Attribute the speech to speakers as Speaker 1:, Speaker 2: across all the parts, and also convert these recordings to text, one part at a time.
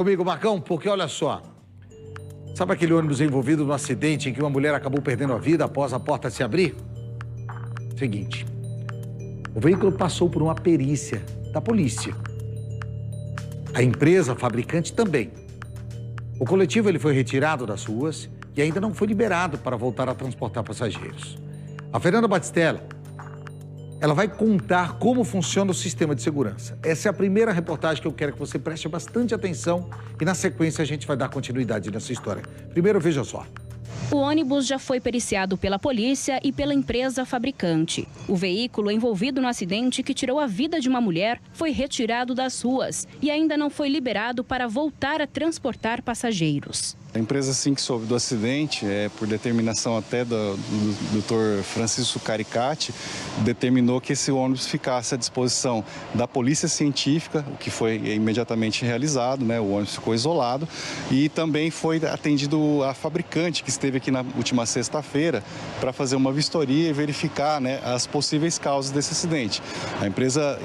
Speaker 1: Comigo, Marcão, porque olha só. Sabe aquele ônibus envolvido no acidente em que uma mulher acabou perdendo a vida após a porta se abrir? Seguinte, o veículo passou por uma perícia da polícia. A empresa fabricante também. O coletivo ele foi retirado das ruas e ainda não foi liberado para voltar a transportar passageiros. A Fernanda Batistella, ela vai contar como funciona o sistema de segurança. Essa é a primeira reportagem que eu quero que você preste bastante atenção e na sequência a gente vai dar continuidade nessa história. Primeiro, veja só.
Speaker 2: O ônibus já foi periciado pela polícia e pela empresa fabricante. O veículo envolvido no acidente que tirou a vida de uma mulher foi retirado das ruas e ainda não foi liberado para voltar a transportar passageiros.
Speaker 3: A empresa, assim que soube do acidente, por determinação até do Dr. Francisco Caricati, determinou que esse ônibus ficasse à disposição da Polícia Científica, o que foi imediatamente realizado, né? O ônibus ficou isolado e também foi atendido a fabricante que esteve aqui na última sexta-feira para fazer uma vistoria e verificar, né, as possíveis causas desse acidente. A empresa,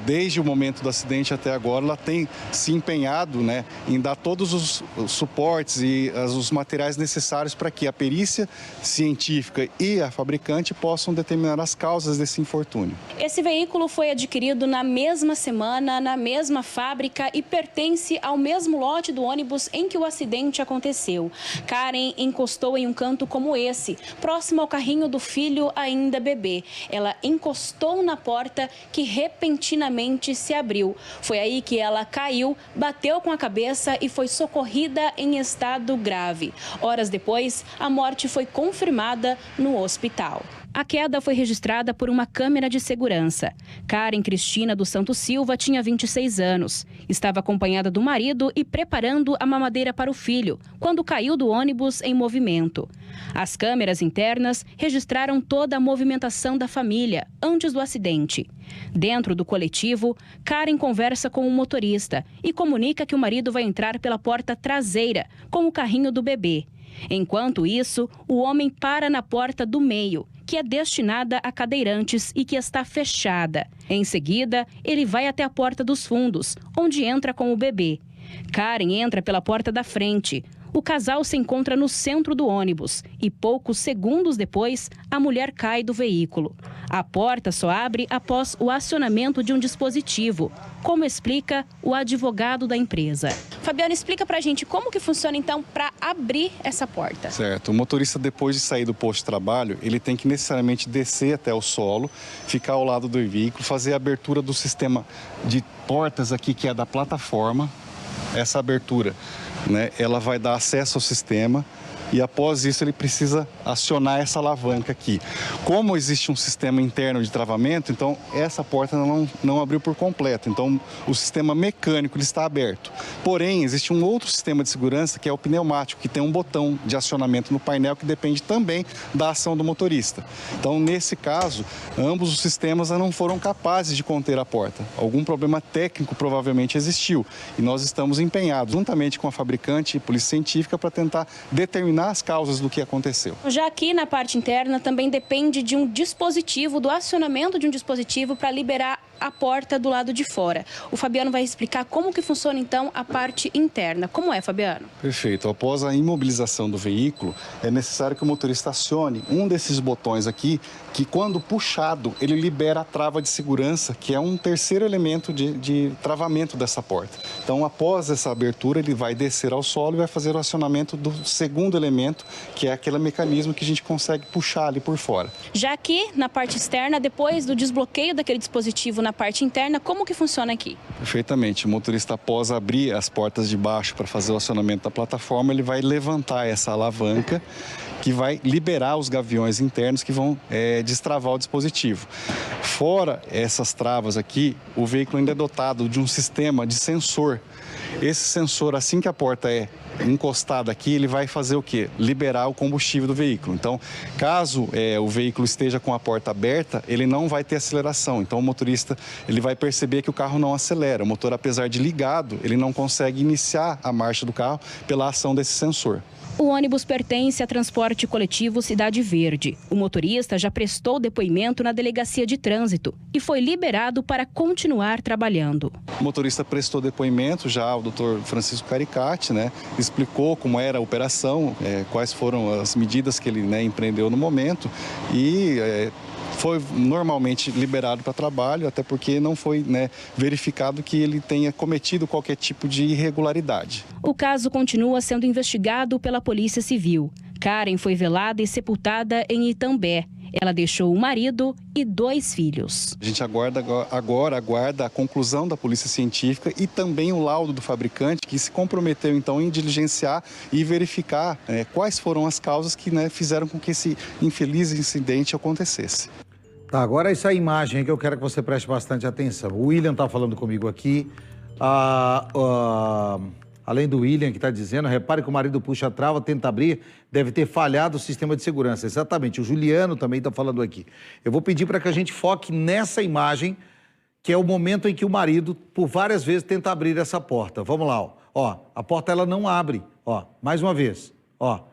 Speaker 3: desde o momento do acidente até agora, ela tem se empenhado, né, em dar todos os suportes e os materiais necessários para que a perícia científica e a fabricante possam determinar as causas desse infortúnio.
Speaker 2: Esse veículo foi adquirido na mesma semana, na mesma fábrica e pertence ao mesmo lote do ônibus em que o acidente aconteceu. Karen encostou em um canto como esse, próximo ao carrinho do filho ainda bebê. Ela encostou na porta que repentinamente se abriu. Foi aí que ela caiu, bateu com a cabeça e foi socorrida em estado grave. Horas depois, a morte foi confirmada no hospital. A queda foi registrada por uma câmera de segurança. Karen Cristina dos Santos Silva tinha 26 anos. Estava acompanhada do marido e preparando a mamadeira para o filho, quando caiu do ônibus em movimento. As câmeras internas registraram toda a movimentação da família antes do acidente. Dentro do coletivo, Karen conversa com o motorista e comunica que o marido vai entrar pela porta traseira, com o carrinho do bebê. Enquanto isso, o homem para na porta do meio, que é destinada a cadeirantes e que está fechada. Em seguida, ele vai até a porta dos fundos, onde entra com o bebê. Karen entra pela porta da frente. O casal se encontra no centro do ônibus e poucos segundos depois, a mulher cai do veículo. A porta só abre após o acionamento de um dispositivo, como explica o advogado da empresa. Fabiano, explica pra gente como que funciona então para abrir essa porta.
Speaker 3: Certo. O motorista, depois de sair do posto de trabalho, ele tem que necessariamente descer até o solo, ficar ao lado do veículo, fazer a abertura do sistema de portas aqui, que é da plataforma. Essa abertura, né, ela vai dar acesso ao sistema e após isso ele precisa acionar essa alavanca aqui. Como existe um sistema interno de travamento, então essa porta não abriu por completo, então o sistema mecânico ele está aberto. Porém, existe um outro sistema de segurança que é o pneumático, que tem um botão de acionamento no painel que depende também da ação do motorista. Então, nesse caso, ambos os sistemas não foram capazes de conter a porta. Algum problema técnico provavelmente existiu e nós estamos empenhados, juntamente com a fabricante e polícia científica, para tentar determinar as causas do que aconteceu.
Speaker 2: Já aqui na parte interna também depende de um dispositivo, do acionamento de um dispositivo para liberar a porta do lado de fora. O Fabiano vai explicar como que funciona então a parte interna. Como é, Fabiano?
Speaker 3: Perfeito. Após a imobilização do veículo, é necessário que o motorista acione um desses botões aqui, que quando puxado, ele libera a trava de segurança, que é um terceiro elemento de travamento dessa porta. Então, após essa abertura, ele vai descer ao solo e vai fazer o acionamento do segundo elemento, que é aquele mecanismo que a gente consegue puxar ali por fora.
Speaker 2: Já aqui, na parte externa, depois do desbloqueio daquele dispositivo na parte interna, como que funciona aqui?
Speaker 3: Perfeitamente. O motorista, após abrir as portas de baixo para fazer o acionamento da plataforma, ele vai levantar essa alavanca que vai liberar os gaviões internos que vão destravar o dispositivo. Fora essas travas aqui, o veículo ainda é dotado de um sistema de sensor. Esse sensor, assim que a porta é encostada aqui, ele vai fazer o quê? Liberar o combustível do veículo. Então, caso o veículo esteja com a porta aberta, ele não vai ter aceleração. Então, o motorista ele vai perceber que o carro não acelera. O motor, apesar de ligado, ele não consegue iniciar a marcha do carro pela ação desse sensor.
Speaker 2: O ônibus pertence a Transporte Coletivo Cidade Verde. O motorista já prestou depoimento na Delegacia de Trânsito e foi liberado para continuar trabalhando.
Speaker 3: O motorista prestou depoimento já, o Dr. Francisco Caricati, explicou como era a operação, quais foram as medidas que ele empreendeu no momento e foi normalmente liberado para trabalho, até porque não foi verificado que ele tenha cometido qualquer tipo de irregularidade.
Speaker 2: O caso continua sendo investigado pela Polícia Civil. Karen foi velada e sepultada em Itambé. Ela deixou o marido e 2 filhos.
Speaker 3: A gente agora aguarda a conclusão da Polícia Científica e também o laudo do fabricante, que se comprometeu então em diligenciar e verificar quais foram as causas que fizeram com que esse infeliz incidente acontecesse.
Speaker 1: Tá, agora essa imagem que eu quero que você preste bastante atenção. O William está falando comigo aqui. Além do William que está dizendo, repare que o marido puxa a trava, tenta abrir, deve ter falhado o sistema de segurança. Exatamente, o Juliano também está falando aqui. Eu vou pedir para que a gente foque nessa imagem, que é o momento em que o marido, por várias vezes, tenta abrir essa porta. Vamos lá, ó, a porta ela não abre, mais uma vez.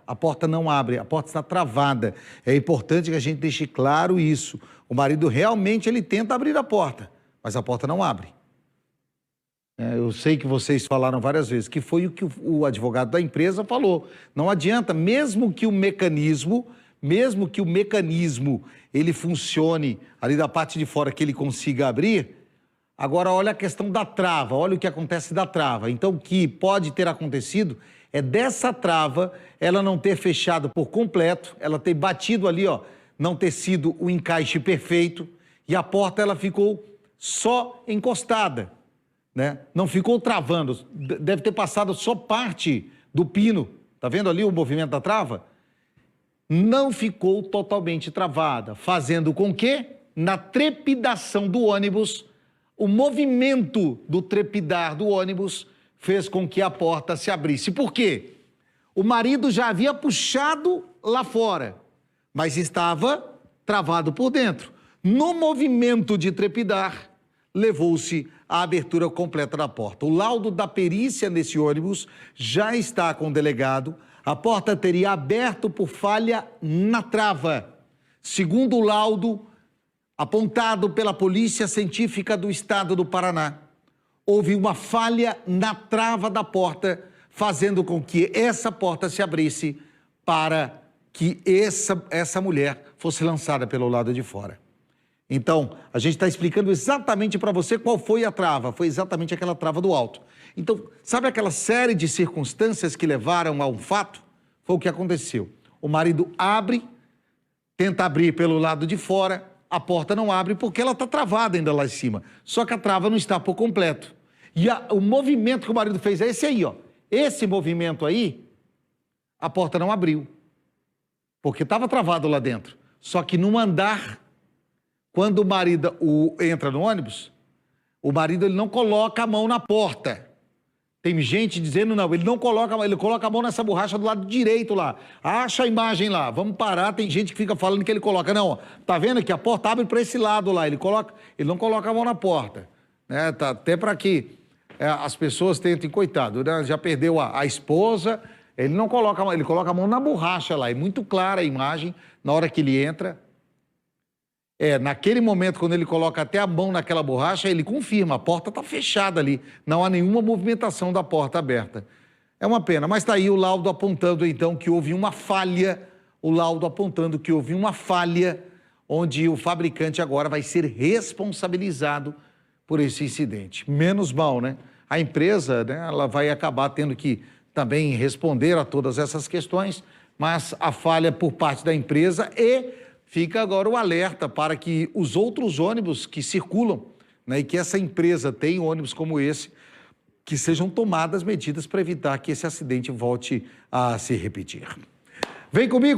Speaker 1: A porta não abre, a porta está travada. É importante que a gente deixe claro isso. O marido realmente ele tenta abrir a porta, mas a porta não abre. Eu sei que vocês falaram várias vezes, que foi o que o advogado da empresa falou. Não adianta, mesmo que o mecanismo ele funcione ali da parte de fora, que ele consiga abrir. Agora olha a questão da trava, olha o que acontece da trava. Então o que pode ter acontecido é dessa trava ela não ter fechado por completo, ela ter batido ali, não ter sido o encaixe perfeito e a porta ela ficou só encostada, Não ficou travando, deve ter passado só parte do pino, tá vendo ali o movimento da trava? Não ficou totalmente travada, fazendo com que, na trepidação do ônibus, o movimento do trepidar do ônibus fez com que a porta se abrisse. Por quê? O marido já havia puxado lá fora, mas estava travado por dentro. No movimento de trepidar, levou-se à abertura completa da porta. O laudo da perícia nesse ônibus já está com o delegado. A porta teria aberto por falha na trava. Segundo o laudo apontado pela Polícia Científica do Estado do Paraná, houve uma falha na trava da porta, fazendo com que essa porta se abrisse para que essa mulher fosse lançada pelo lado de fora. Então, a gente está explicando exatamente para você qual foi a trava. Foi exatamente aquela trava do alto. Então, sabe aquela série de circunstâncias que levaram a um fato? Foi o que aconteceu. O marido abre, tenta abrir pelo lado de fora, a porta não abre porque ela está travada ainda lá em cima. Só que a trava não está por completo. E o movimento que o marido fez é esse aí, Esse movimento aí, a porta não abriu. Porque estava travado lá dentro. Só que no andar, quando o marido entra no ônibus, o marido ele não coloca a mão na porta. Tem gente dizendo não, ele coloca a mão nessa borracha do lado direito lá. Acha a imagem lá, vamos parar, tem gente que fica falando que ele coloca. Não, tá vendo que a porta abre para esse lado lá, ele não coloca a mão na porta. Tá, até para que as pessoas tentem, coitado, já perdeu a esposa, ele não coloca a mão, ele coloca a mão na borracha lá, é muito clara a imagem na hora que ele entra. Naquele momento, quando ele coloca até a mão naquela borracha, ele confirma, a porta está fechada ali, não há nenhuma movimentação da porta aberta. É uma pena, mas está aí o laudo apontando então que houve uma falha, onde o fabricante agora vai ser responsabilizado por esse incidente. Menos mal, A empresa, ela vai acabar tendo que também responder a todas essas questões, mas a falha por parte da empresa fica agora o alerta para que os outros ônibus que circulam, e que essa empresa tem ônibus como esse, que sejam tomadas medidas para evitar que esse acidente volte a se repetir. Vem comigo!